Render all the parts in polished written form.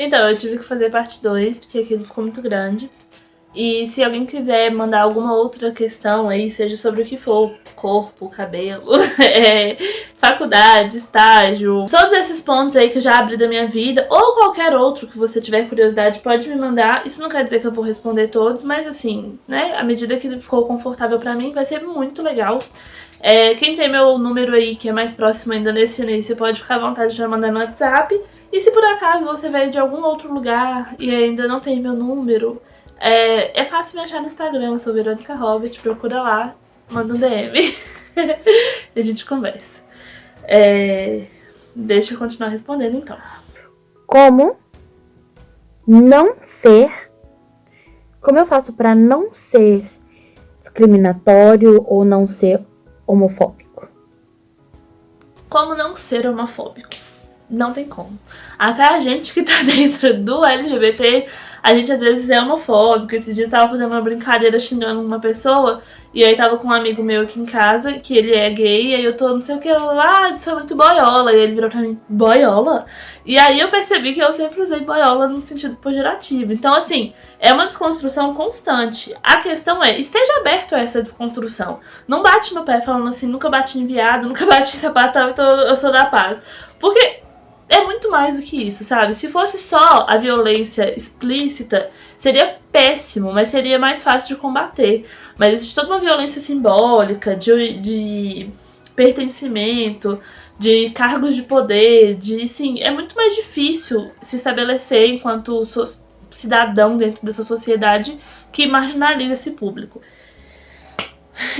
Então, eu tive que fazer parte 2, porque aquilo ficou muito grande. E se alguém quiser mandar alguma outra questão aí, seja sobre o que for, corpo, cabelo, faculdade, estágio, todos esses pontos aí que eu já abri da minha vida, ou qualquer outro que você tiver curiosidade, pode me mandar. Isso não quer dizer que eu vou responder todos, mas assim, né, à medida que ficou confortável pra mim, vai ser muito legal. Quem tem meu número aí, que é mais próximo ainda nesse início, pode ficar à vontade de me mandar no WhatsApp. E se por acaso você veio de algum outro lugar e ainda não tem meu número, é fácil me achar no Instagram, eu sou Verônica Robert, procura lá, manda um DM e a gente conversa. Deixa eu continuar respondendo então. Como eu faço pra não ser discriminatório ou não ser homofóbico? Como não ser homofóbico? Não tem como. Até a gente que tá dentro do LGBT, a gente às vezes é homofóbico. Esses dias tava fazendo uma brincadeira xingando uma pessoa, e aí tava com um amigo meu aqui em casa, que ele é gay, e aí eu tô não sei o que lá, isso é muito boiola. E ele virou pra mim, boiola? E aí eu percebi que eu sempre usei boiola no sentido pejorativo. Então assim, é uma desconstrução constante. A questão é, esteja aberto a essa desconstrução. Não bate no pé falando assim, nunca bati em viado, nunca bati em sapatão, então eu sou da paz. Porque é muito mais do que isso, sabe? Se fosse só a violência explícita, seria péssimo, mas seria mais fácil de combater. Mas existe toda uma violência simbólica, de pertencimento, de cargos de poder, sim, é muito mais difícil se estabelecer enquanto cidadão dentro dessa sociedade que marginaliza esse público.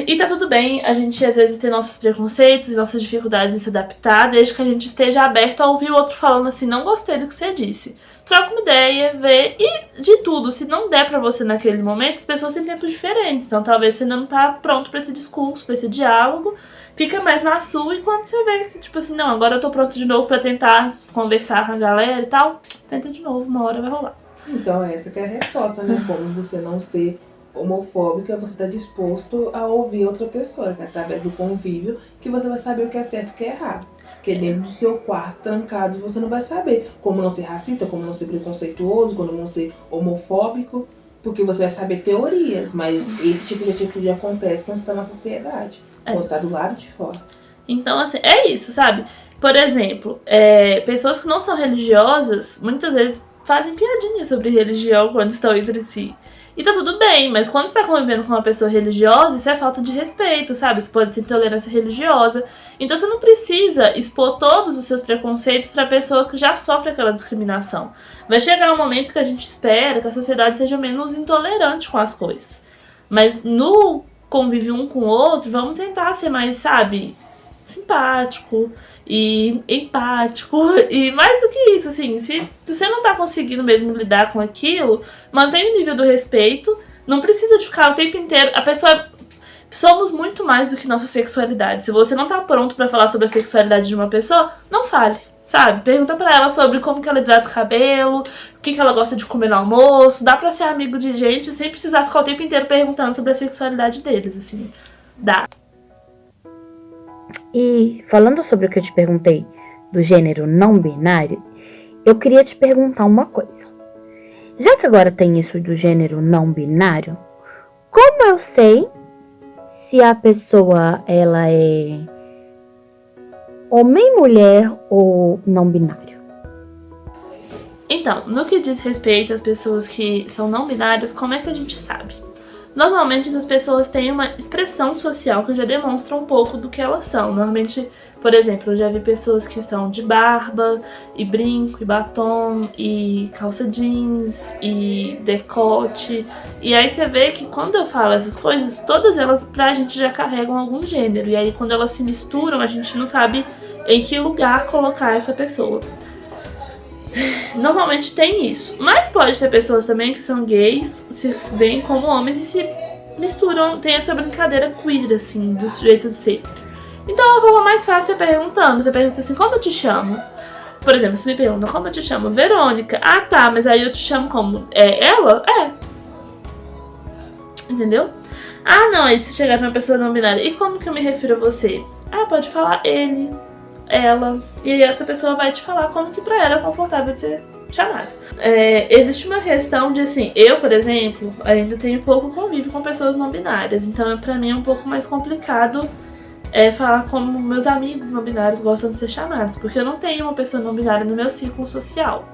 E tá tudo bem, a gente às vezes tem nossos preconceitos e nossas dificuldades em se adaptar, desde que a gente esteja aberto a ouvir o outro falando assim, não gostei do que você disse. Troca uma ideia, vê, e de tudo, se não der pra você naquele momento, as pessoas têm tempos diferentes, então talvez você ainda não tá pronto pra esse discurso, pra esse diálogo, fica mais na sua, e quando você vê que, tipo assim, não, agora eu tô pronto de novo pra tentar conversar com a galera e tal, tenta de novo, uma hora vai rolar. Então essa que é a resposta, né? Como você não ser homofóbica, você está disposto a ouvir outra pessoa, que é através do convívio que você vai saber o que é certo e o que é errado. Porque dentro do seu quarto, trancado, você não vai saber como não ser racista, como não ser preconceituoso, como não ser homofóbico, porque você vai saber teorias, mas esse tipo de atitude acontece quando você está na sociedade, quando você está do lado de fora. Então, assim, é isso, sabe? Por exemplo, pessoas que não são religiosas, muitas vezes fazem piadinhas sobre religião quando estão entre si. E tá tudo bem, mas quando você tá convivendo com uma pessoa religiosa, isso é falta de respeito, sabe? Isso pode ser intolerância religiosa. Então você não precisa expor todos os seus preconceitos pra pessoa que já sofre aquela discriminação. Vai chegar um momento que a gente espera que a sociedade seja menos intolerante com as coisas. Mas no convívio um com o outro, vamos tentar ser mais, sabe, simpático e empático, e mais do que isso, assim, se você não tá conseguindo mesmo lidar com aquilo, mantém o nível do respeito, não precisa de ficar o tempo inteiro, somos muito mais do que nossa sexualidade. Se você não tá pronto pra falar sobre a sexualidade de uma pessoa, não fale, sabe? Pergunta pra ela sobre como que ela hidrata o cabelo, o que ela gosta de comer no almoço, dá pra ser amigo de gente sem precisar ficar o tempo inteiro perguntando sobre a sexualidade deles, assim, dá. E falando sobre o que eu te perguntei do gênero não binário, eu queria te perguntar uma coisa. Já que agora tem isso do gênero não binário, como eu sei se a pessoa ela é homem, mulher ou não binário? Então, no que diz respeito às pessoas que são não binárias, como é que a gente sabe? Normalmente essas pessoas têm uma expressão social que já demonstra um pouco do que elas são. Normalmente, por exemplo, eu já vi pessoas que estão de barba, e brinco, e batom, e calça jeans, e decote. E aí você vê que quando eu falo essas coisas, todas elas pra gente já carregam algum gênero. E aí quando elas se misturam, a gente não sabe em que lugar colocar essa pessoa. Normalmente tem isso, mas pode ter pessoas também que são gays, se veem como homens e se misturam, tem essa brincadeira queer, assim, do jeito de ser. Então a forma mais fácil é perguntando, você pergunta assim, como eu te chamo? Por exemplo, você me pergunta, como eu te chamo? Verônica. Ah tá, mas aí eu te chamo como? Ela? Entendeu? Ah não, aí se chegar pra uma pessoa não binária, e como que eu me refiro a você? Ah, pode falar ele, ela, e aí essa pessoa vai te falar como que pra ela é confortável de ser chamado. Existe uma questão de, assim, eu, por exemplo, ainda tenho pouco convívio com pessoas não binárias, então pra mim é um pouco mais complicado falar como meus amigos não binários gostam de ser chamados, porque eu não tenho uma pessoa não binária no meu círculo social.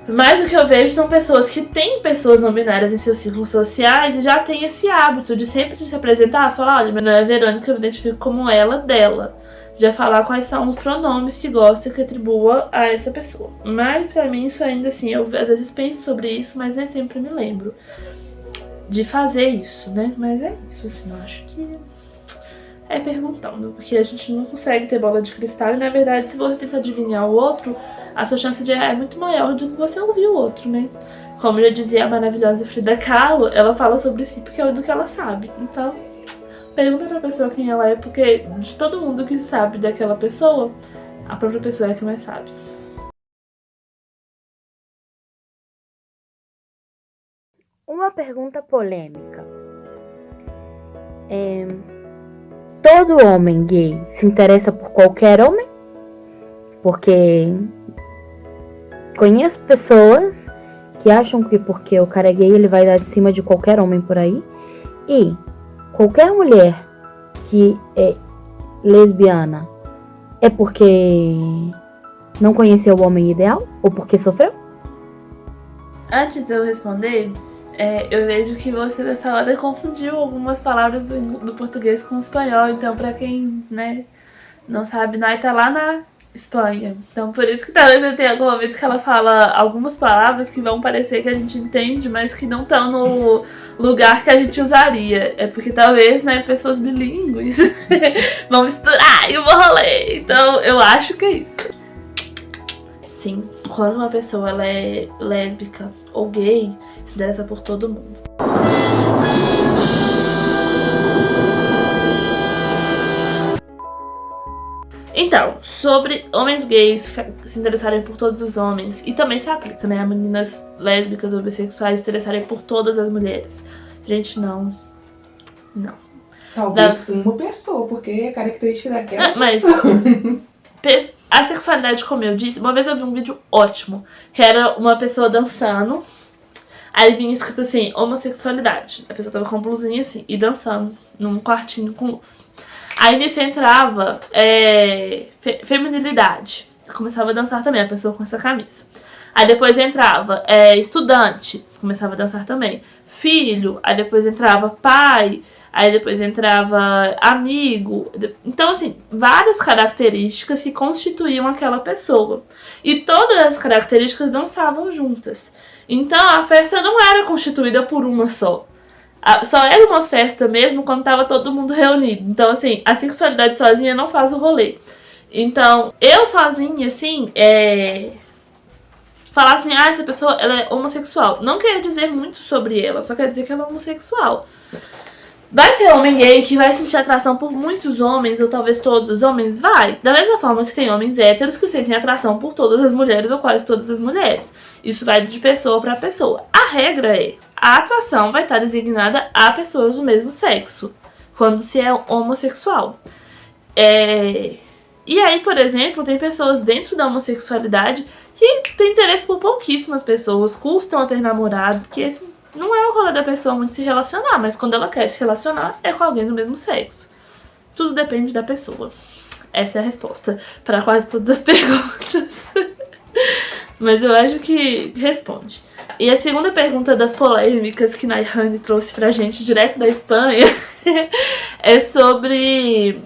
Mas o que eu vejo são pessoas que têm pessoas não binárias em seus círculos sociais e já têm esse hábito de sempre se apresentar, falar, olha, meu nome é Verônica, eu me identifico como ela, dela. Já falar quais são os pronomes que gosta que atribua a essa pessoa. Mas pra mim isso ainda assim, eu às vezes penso sobre isso, mas nem sempre me lembro de fazer isso, né? Mas é isso, assim, eu acho que é perguntando, porque a gente não consegue ter bola de cristal e na verdade se você tenta adivinhar o outro, a sua chance de errar é muito maior do que você ouvir o outro, né? Como já dizia a maravilhosa Frida Kahlo, ela fala sobre si porque é do que ela sabe. Então, pergunta pra pessoa quem ela é, porque de todo mundo que sabe daquela pessoa, a própria pessoa é que mais sabe. Uma pergunta polêmica. Todo homem gay se interessa por qualquer homem? Porque conheço pessoas que acham que porque o cara é gay ele vai dar de cima de qualquer homem por aí. E qualquer mulher que é lesbiana é porque não conheceu o homem ideal? Ou porque sofreu? Antes de eu responder, eu vejo que você nessa hora confundiu algumas palavras do português com o espanhol. Então, pra quem, né, não sabe, Nai tá lá na Espanha. Então, por isso que talvez eu tenha algum momento que ela fala algumas palavras que vão parecer que a gente entende, mas que não estão no lugar que a gente usaria. É porque talvez, né, pessoas bilíngues vão misturar e eu vou rolê. Então, eu acho que é isso. Sim, quando uma pessoa ela é lésbica ou gay, se interessa por todo mundo. Então, sobre homens gays se interessarem por todos os homens, e também se aplica, né, a meninas lésbicas ou bissexuais se interessarem por todas as mulheres. Gente, não. Não. Talvez uma pessoa, porque é característica daquela mas pessoa. A sexualidade, como eu disse, uma vez eu vi um vídeo ótimo, que era uma pessoa dançando, aí vinha escrito assim, homossexualidade. A pessoa tava com uma blusinha assim, e dançando num quartinho com luz. Aí nisso entrava feminilidade. Começava a dançar também, a pessoa com essa camisa. Aí depois entrava estudante, começava a dançar também. Filho, aí depois entrava pai, aí depois entrava amigo. Então, assim, várias características que constituíam aquela pessoa. E todas as características dançavam juntas. Então, a festa não era constituída por uma só. Só era uma festa mesmo quando tava todo mundo reunido. Então, assim, a sexualidade sozinha não faz o rolê. Então, eu sozinha, assim, falar assim, essa pessoa ela é homossexual. Não quer dizer muito sobre ela, só quer dizer que ela é homossexual. Vai ter homem gay que vai sentir atração por muitos homens, ou talvez todos os homens? Vai. Da mesma forma que tem homens héteros que sentem atração por todas as mulheres, ou quase todas as mulheres. Isso vai de pessoa para pessoa. A regra é, a atração vai estar designada a pessoas do mesmo sexo, quando se é homossexual. E aí, por exemplo, tem pessoas dentro da homossexualidade que têm interesse por pouquíssimas pessoas, custam a ter namorado, porque assim, não é o rolê da pessoa muito se relacionar, mas quando ela quer se relacionar é com alguém do mesmo sexo. Tudo depende da pessoa. Essa é a resposta para quase todas as perguntas. Mas eu acho que responde. E a segunda pergunta das polêmicas que Naihane trouxe pra gente direto da Espanha é sobre...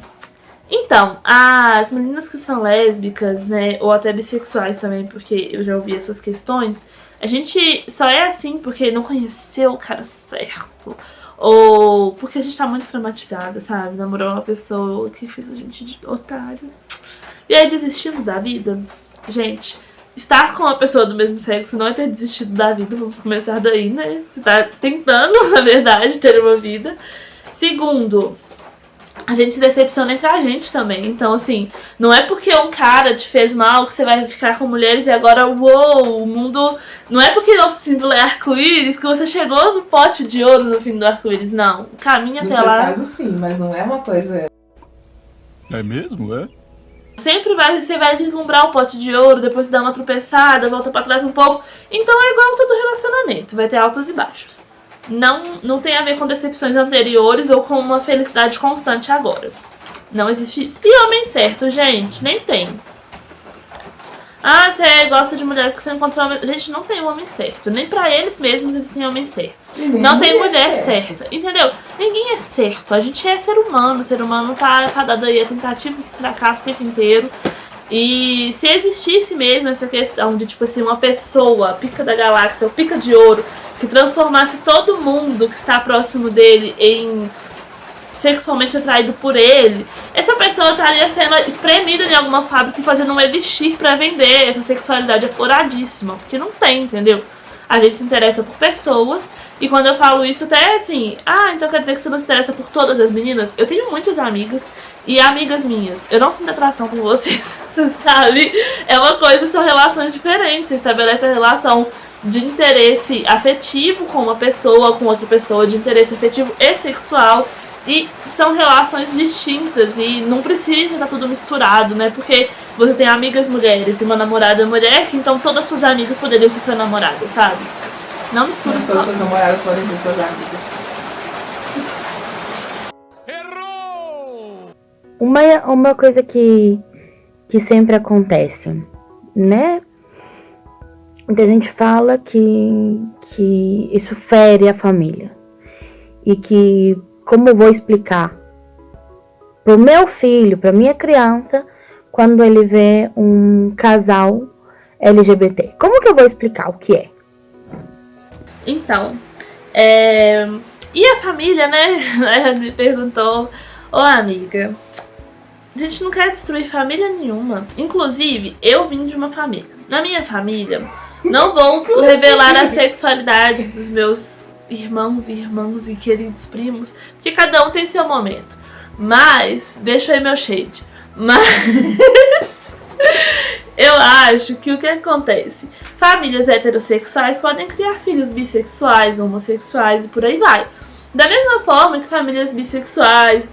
Então, as meninas que são lésbicas, né, ou até bissexuais também, porque eu já ouvi essas questões, a gente só é assim porque não conheceu o cara certo, ou porque a gente tá muito traumatizada, sabe? Namorou uma pessoa que fez a gente de otário. E aí desistimos da vida? Gente, estar com uma pessoa do mesmo sexo não é ter desistido da vida, vamos começar daí, né? Você tá tentando, na verdade, ter uma vida. Segundo, a gente se decepciona entre a gente também. Então, assim, não é porque um cara te fez mal que você vai ficar com mulheres e agora, uou, o mundo... Não é porque nosso símbolo é arco-íris que você chegou no pote de ouro no fim do arco-íris, não. Caminha até lá. No seu caso, sim, mas não é uma coisa... É mesmo, é? Você vai deslumbrar o pote de ouro, depois dá uma tropeçada, volta pra trás um pouco. Então é igual todo relacionamento, vai ter altos e baixos. Não tem a ver com decepções anteriores ou com uma felicidade constante agora. Não existe isso. E homem certo, gente, nem tem. Ah, você gosta de mulher porque você encontrou homem... Gente, não tem homem certo. Nem pra eles mesmos existem homens certos. Não tem mulher certa. Entendeu? Ninguém é certo. A gente é ser humano. O ser humano tá fadado aí a tentativa e fracasso o tempo inteiro. E se existisse mesmo essa questão de, tipo assim, uma pessoa, pica da galáxia, ou pica de ouro, que transformasse todo mundo que está próximo dele em sexualmente atraído por ele, essa pessoa estaria sendo espremida em alguma fábrica e fazendo um elixir pra vender. Essa sexualidade é floradíssima, porque não tem, entendeu? A gente se interessa por pessoas, e quando eu falo isso até assim, então quer dizer que você não se interessa por todas as meninas? Eu tenho muitas amigas e amigas minhas, eu não sinto atração por vocês, sabe? É uma coisa, são relações diferentes, você estabelece a relação de interesse afetivo com uma pessoa, com outra pessoa, de interesse afetivo e sexual. E são relações distintas e não precisa estar tudo misturado, né? Porque você tem amigas mulheres e uma namorada mulher, então todas suas amigas poderiam ser sua namorada, sabe? Não mistura. Mas todas suas namoradas podem ser suas amigas. Errou! Uma coisa que sempre acontece, né? Muita gente fala que isso fere a família. E que... Como eu vou explicar pro meu filho, pra minha criança, quando ele vê um casal LGBT? Como que eu vou explicar o que é? Então, e a família, né? Ela me perguntou, amiga, a gente não quer destruir família nenhuma. Inclusive, eu vim de uma família. Na minha família, não vou revelar a sexualidade dos meus irmãos e queridos primos, porque cada um tem seu momento. Mas, deixa aí meu shade. Mas eu acho que o que acontece? Famílias heterossexuais podem criar filhos bissexuais, homossexuais e por aí vai. Da mesma forma que famílias bissexuais,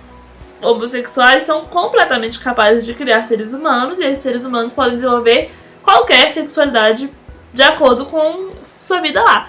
homossexuais são completamente capazes de criar seres humanos, e esses seres humanos podem desenvolver qualquer sexualidade de acordo com sua vida lá.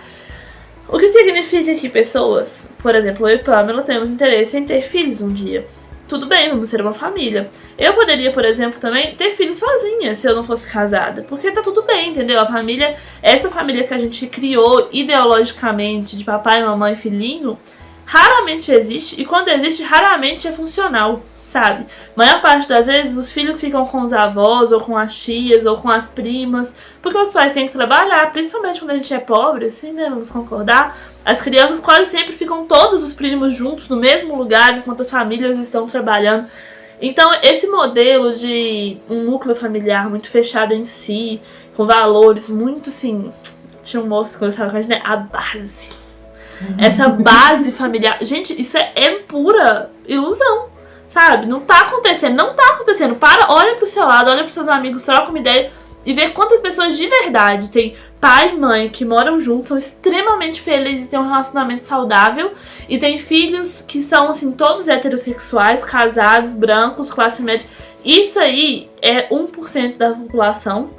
O que significa que pessoas, por exemplo, eu e Pamela, temos interesse em ter filhos um dia. Tudo bem, vamos ser uma família. Eu poderia, por exemplo, também ter filhos sozinha, se eu não fosse casada. Porque tá tudo bem, entendeu? A família, essa família que a gente criou ideologicamente, de papai, mamãe e filhinho, raramente existe. E quando existe, raramente é funcional, sabe? A maior parte das vezes, os filhos ficam com os avós, ou com as tias, ou com as primas, porque os pais têm que trabalhar, principalmente quando a gente é pobre, assim, né? Vamos concordar. As crianças quase sempre ficam todos os primos juntos no mesmo lugar, enquanto as famílias estão trabalhando. Então, esse modelo de um núcleo familiar muito fechado em si, com valores muito, assim... Tinha um moço que conversava com a gente, né? A base. Essa base familiar... Gente, isso é pura ilusão, sabe? Não tá acontecendo, não tá acontecendo. Olha pro seu lado, olha pros seus amigos, troca uma ideia e vê quantas pessoas de verdade têm pai e mãe que moram juntos, são extremamente felizes, têm um relacionamento saudável e têm filhos que são, assim, todos heterossexuais, casados, brancos, classe média. Isso aí é 1% da população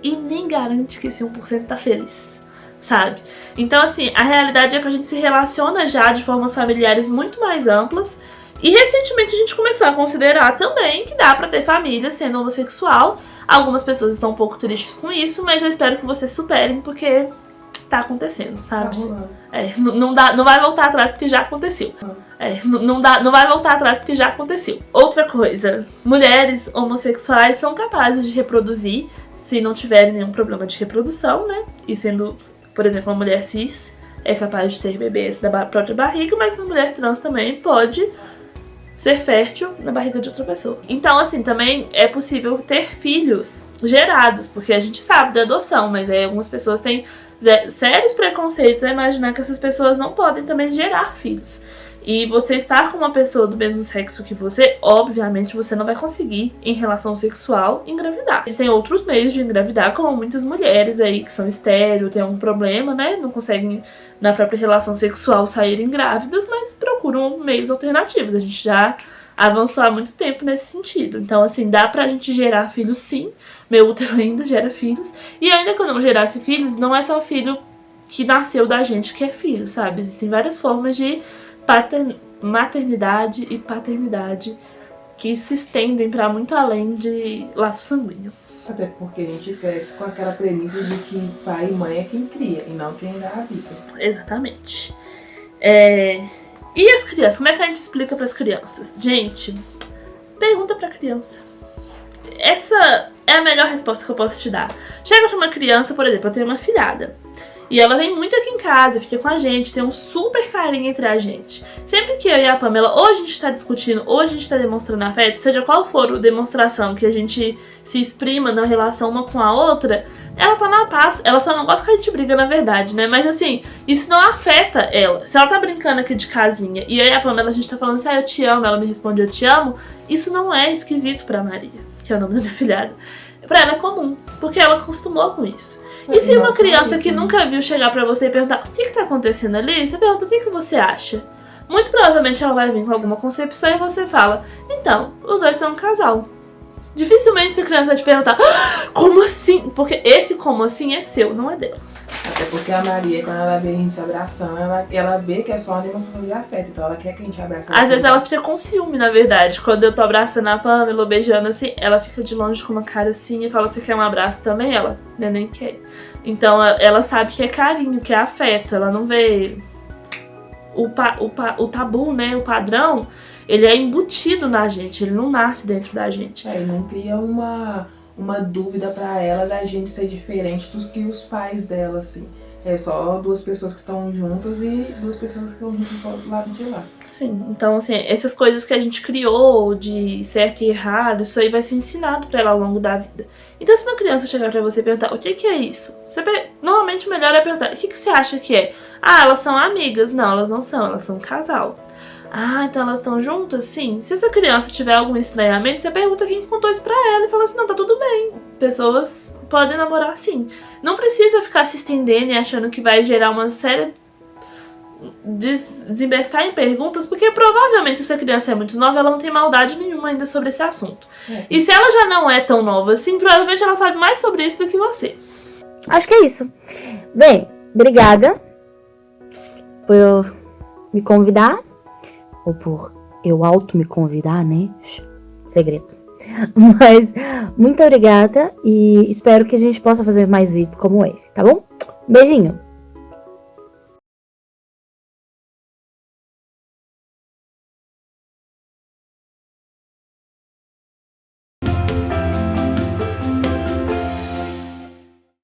e nem garante que esse 1% tá feliz, sabe? Então, assim, a realidade é que a gente se relaciona já de formas familiares muito mais amplas. E recentemente a gente começou a considerar também que dá pra ter família sendo homossexual. Algumas pessoas estão um pouco tristes com isso, mas eu espero que vocês superem, porque tá acontecendo, sabe? Tá não vai voltar atrás porque já aconteceu. Não vai voltar atrás porque já aconteceu. Outra coisa, mulheres homossexuais são capazes de reproduzir se não tiverem nenhum problema de reprodução, né? E sendo, por exemplo, uma mulher cis é capaz de ter bebês da própria barriga, mas uma mulher trans também pode ser fértil na barriga de outra pessoa. Então, assim, também é possível ter filhos gerados, porque a gente sabe da adoção, mas aí algumas pessoas têm sérios preconceitos a imaginar que essas pessoas não podem também gerar filhos. E você estar com uma pessoa do mesmo sexo que você, obviamente você não vai conseguir, em relação sexual, engravidar. Tem outros meios de engravidar, como muitas mulheres aí que são estéril, têm algum problema, né? Não conseguem, na própria relação sexual, saírem grávidas, mas procuram meios alternativos. A gente já avançou há muito tempo nesse sentido. Então, assim, dá pra gente gerar filhos sim. Meu útero ainda gera filhos. E ainda que eu não gerasse filhos, não é só filho que nasceu da gente que é filho, sabe? Existem várias formas de maternidade e paternidade que se estendem pra muito além de laço sanguíneo. Até porque a gente cresce com aquela premissa de que pai e mãe é quem cria e não quem dá a vida. Exatamente. E as crianças? Como é que a gente explica pras crianças? Gente, pergunta pra criança. Essa é a melhor resposta que eu posso te dar. Chega pra uma criança, por exemplo, eu tenho uma filhada. E ela vem muito aqui em casa, fica com a gente, tem um super carinho entre a gente. Sempre que eu e a Pamela, ou a gente tá discutindo, ou a gente tá demonstrando afeto, seja qual for a demonstração que a gente se exprima na relação uma com a outra, ela tá na paz. Ela só não gosta que a gente briga, na verdade, né? Mas assim, isso não afeta ela. Se ela tá brincando aqui de casinha e eu e a Pamela, a gente tá falando assim, eu te amo, ela me responde, eu te amo, isso não é esquisito pra Maria, que é o nome da minha filhada. Pra ela é comum, porque ela acostumou com isso. E se uma criança que nunca viu chegar pra você e perguntar o que tá acontecendo ali, você pergunta o que você acha? Muito provavelmente ela vai vir com alguma concepção e você fala, então, os dois são um casal. Dificilmente essa criança vai te perguntar, como assim? Porque esse como assim é seu, não é dela. Até porque a Maria, quando ela vê a gente se abraçando, ela vê que é só uma demonstração de afeto. Então ela quer que a gente abrace. Às vezes ela fica com ciúme, na verdade. Quando eu tô abraçando a Pamela, beijando assim, ela fica de longe com uma cara assim e fala, você quer um abraço também? Ela, nem quer. Então ela sabe que é carinho, que é afeto. Ela não vê o tabu, né? O padrão, ele é embutido na gente, ele não nasce dentro da gente. E não cria uma dúvida pra ela da gente ser diferente dos que os pais dela, assim. É só duas pessoas que estão juntas e duas pessoas que estão juntas do lado de lá. Sim, então assim, essas coisas que a gente criou de certo e errado, isso aí vai ser ensinado pra ela ao longo da vida. Então se uma criança chegar pra você e perguntar, o que é isso? Normalmente o melhor é perguntar, o que você acha que é? Ah, elas são amigas. Não, elas não são, elas são um casal. Ah, então elas estão juntas? Sim. Se essa criança tiver algum estranhamento, você pergunta quem contou isso pra ela e fala assim, não, tá tudo bem. Pessoas podem namorar sim. Não precisa ficar se estendendo e achando que vai gerar uma série desembestar em perguntas, porque provavelmente essa criança é muito nova, ela não tem maldade nenhuma ainda sobre esse assunto. E se ela já não é tão nova assim, provavelmente ela sabe mais sobre isso do que você. Acho que é isso. Bem, obrigada por me convidar. Ou por eu me convidar, né? Segredo. Mas muito obrigada e espero que a gente possa fazer mais vídeos como esse, tá bom? Beijinho!